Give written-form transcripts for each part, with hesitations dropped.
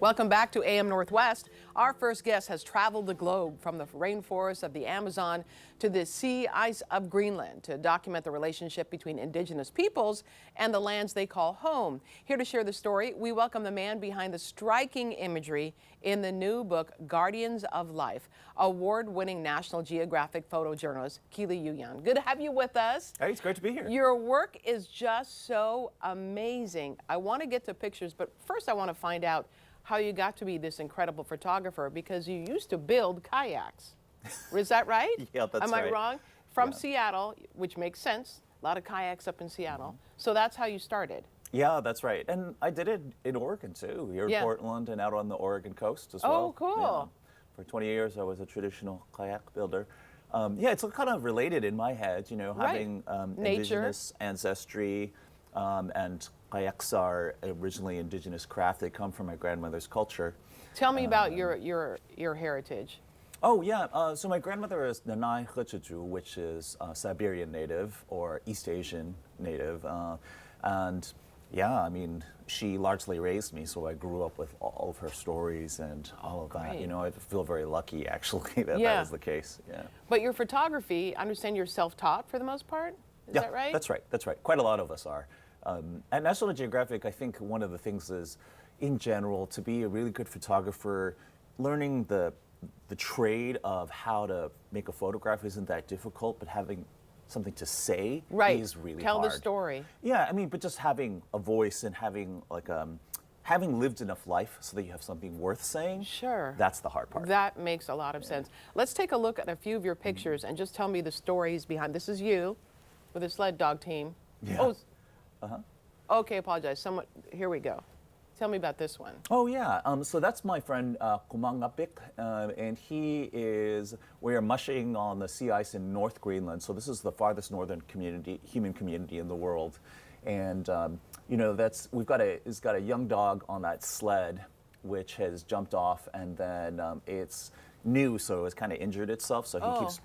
Welcome back to AM Northwest. Our first guest has traveled the globe from the rainforests of the Amazon to the sea ice of Greenland to document the relationship between indigenous peoples and the lands they call home. Here to share the story, we welcome the man behind the striking imagery in the new book, Guardians of Life, award-winning National Geographic photojournalist, Kiliii Yüyan. Good to have you with us. Hey, it's great to be here. Your work is just so amazing. I want to get to pictures, but first I want to find out how you got to be this incredible photographer, because you used to build kayaks. Is that right? Yeah, that's Am right. I wrong? From Seattle, which makes sense. A lot of kayaks up in Seattle. So that's how you started. Yeah, that's right. And I did it in Oregon too, here in Portland and out on the Oregon coast as well. Oh, cool. Yeah. For 20 years, I was a traditional kayak builder. Yeah, it's kind of related in my head, you know, having indigenous ancestry, and kayaks are originally indigenous craft. They come from my grandmother's culture. Tell me about your heritage. Oh, yeah. So my grandmother is Nanai Hecheju, which is Siberian native or East Asian native. And yeah, I mean, she largely raised me, so I grew up with all of her stories and all of that. Great. You know, I feel very lucky, actually, that that was the case. Yeah. But your photography, I understand you're self-taught for the most part? Is that right? That's right. That's right. Quite a lot of us are. At National Geographic, I think one of the things is, in general, to be a really good photographer, learning the trade of how to make a photograph isn't that difficult, but having something to say is really Tell hard. the story. Yeah, I mean, but just having a voice and having like having lived enough life so that you have something worth saying. Sure. That's the hard part. That makes a lot of sense. Let's take a look at a few of your pictures and just tell me the stories behind. This is you with a sled dog team. Yeah. Oh, okay, apologize. Here we go. Tell me about this one. Oh yeah, so that's my friend Kumangapik, and we are mushing on the sea ice in North Greenland. So this is the farthest northern human community in the world, and you know, it's got a young dog on that sled, which has jumped off, and then it's new, so it's kind of injured itself. So he keeps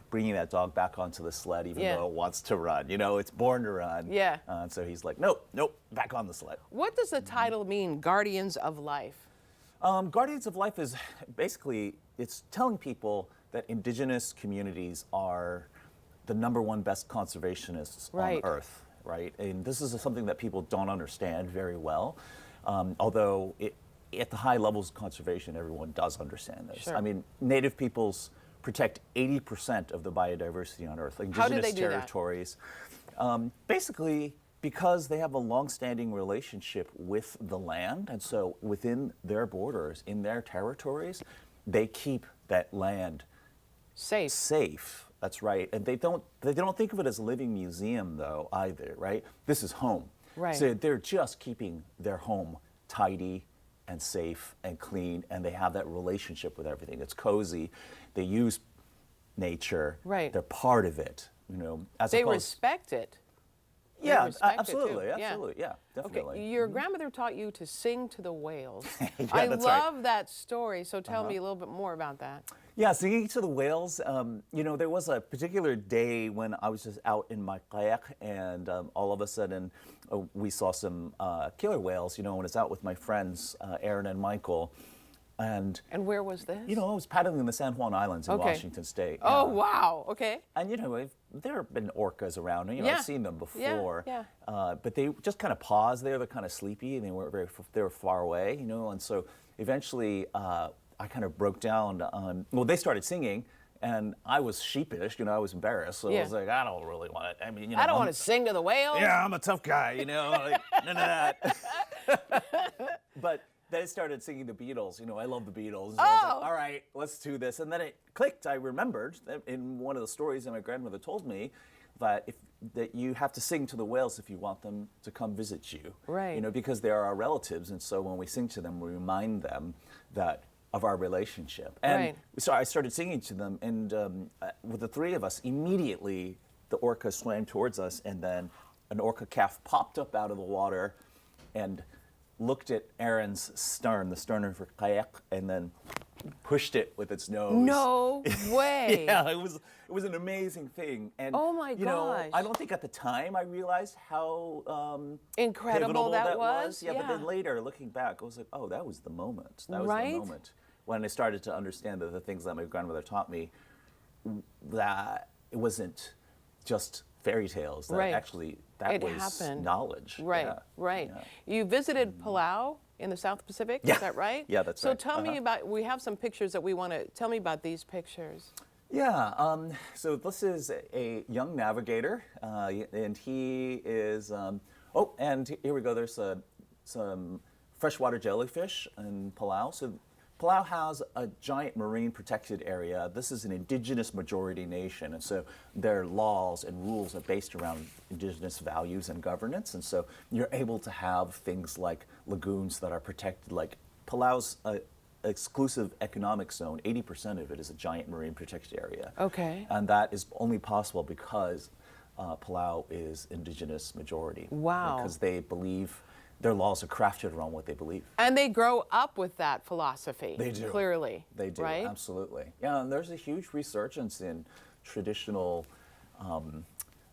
bringing that dog back onto the sled, even though it wants to run. You know, it's born to run. Yeah. So he's like, nope, back on the sled. What does the title mean, Guardians of Life? Guardians of Life is basically, it's telling people that indigenous communities are the #1 best conservationists on Earth, right? And this is something that people don't understand very well, although at the high levels of conservation, everyone does understand this. Sure. I mean, native peoples protect 80% of the biodiversity on Earth. Like indigenous territories. Basically, because they have a long-standing relationship with the land, and so within their borders, in their territories, they keep that land safe. That's right. And they don't think of it as a living museum, though, either, right? This is home. Right. So they're just keeping their home tidy and safe and clean, and they have that relationship with everything. It's cozy. They use nature. Right. They're part of it. You know, They respect it. Yeah, respect absolutely, it too. absolutely, yeah, definitely. Okay, your grandmother taught you to sing to the whales. Yeah, I that's love that story, so tell me a little bit more about that. Yeah, singing to the whales. You know, there was a particular day when I was just out in my kayak, and all of a sudden we saw some killer whales. You know, when I was out with my friends, Aaron and Michael. And where was this? You know, I was paddling in the San Juan Islands in Washington State. Oh, wow. Okay. And, you know, there have been orcas around. You know, I've seen them before. Yeah. But they just kind of paused there. They're kind of sleepy, and they were far away, you know. And so eventually I kind of broke down. Well, they started singing, and I was sheepish. You know, I was embarrassed. So I was like, I don't really want it. I mean, you know, I don't want to sing to the whales. Yeah, I'm a tough guy, you know. Like, none of that. But they started singing the Beatles. You know, I love the Beatles. So I was like, all right, let's do this. And then it clicked. I remembered that in one of the stories that my grandmother told me that you have to sing to the whales if you want them to come visit you. Right. You know, because they are our relatives, and so when we sing to them, we remind them of our relationship. And so I started singing to them, and with the three of us, immediately the orca swam towards us, and then an orca calf popped up out of the water and looked at Aaron's stern, the stern of her kayak, and then pushed it with its nose. No way. Yeah, it was an amazing thing. And Oh my you know, gosh. I don't think at the time I realized how Incredible pivotal that was. Yeah, but then later, looking back, I was like, oh, that was the moment. That was Right? the moment when I started to understand that the things that my grandmother taught me, that it wasn't just fairy tales. That Right. actually that It was happened. knowledge. Right, Yeah, right. yeah. You visited Palau in the South Pacific, Yeah. is that right? Yeah, that's so right. tell me about, we have some pictures that we want to, tell me about these pictures. Yeah, so this is a young navigator, and he is, oh, and here we go, there's some freshwater jellyfish in Palau. So Palau has a giant marine protected area. This is an indigenous majority nation, and so their laws and rules are based around indigenous values and governance, and so you're able to have things like lagoons that are protected, like Palau's exclusive economic zone, 80% of it is a giant marine protected area. Okay. And that is only possible because Palau is indigenous majority. Wow. Because they believe their laws are crafted around what they believe. And they grow up with that philosophy. They do. Clearly. They do, right? absolutely. Yeah, and there's a huge resurgence in traditional,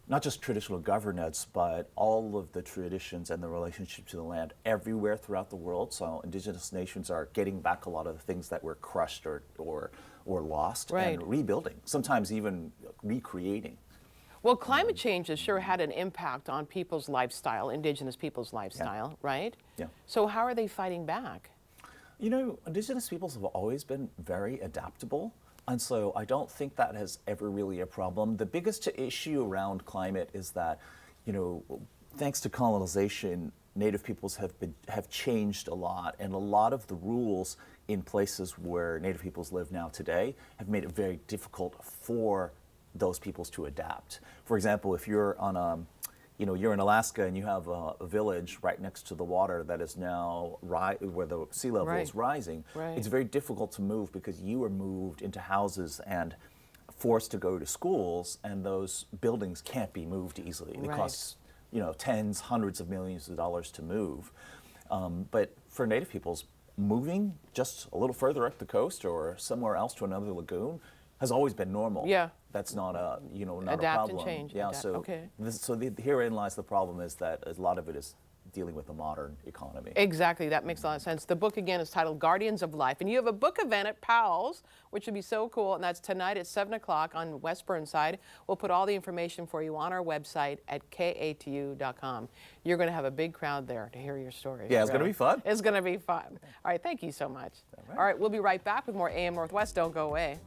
not just traditional governance, but all of the traditions and the relationship to the land everywhere throughout the world. So indigenous nations are getting back a lot of the things that were crushed or lost Right. and rebuilding, sometimes even recreating. Well, climate change has sure had an impact on people's lifestyle, indigenous people's lifestyle, right? Yeah. So how are they fighting back? You know, indigenous peoples have always been very adaptable, and so I don't think that has ever really a problem. The biggest issue around climate is that, you know, thanks to colonization, Native peoples have changed a lot, and a lot of the rules in places where Native peoples live now today have made it very difficult for those peoples to adapt. For example, if you're on you're in Alaska and you have a village right next to the water that is now where the sea level is rising, Right. it's very difficult to move because you are moved into houses and forced to go to schools, and those buildings can't be moved easily. It Right. costs, you know, tens, hundreds of millions of dollars to move. But for Native peoples, moving just a little further up the coast or somewhere else to another lagoon has always been normal. Yeah. That's not a, not Adapt a problem. and change. Yeah, Adapt. so Okay. herein lies the problem, is that a lot of it is dealing with the modern economy. Exactly, that makes a lot of sense. The book again is titled Guardians of Life, and you have a book event at Powell's, which would be so cool, and that's tonight at 7 o'clock on West Burnside. We'll put all the information for you on our website at katu.com. You're going to have a big crowd there to hear your stories. Yeah, it's going to be fun. It's going to be fun. All right, thank you so much. All right, we'll be right back with more AM Northwest. Don't go away.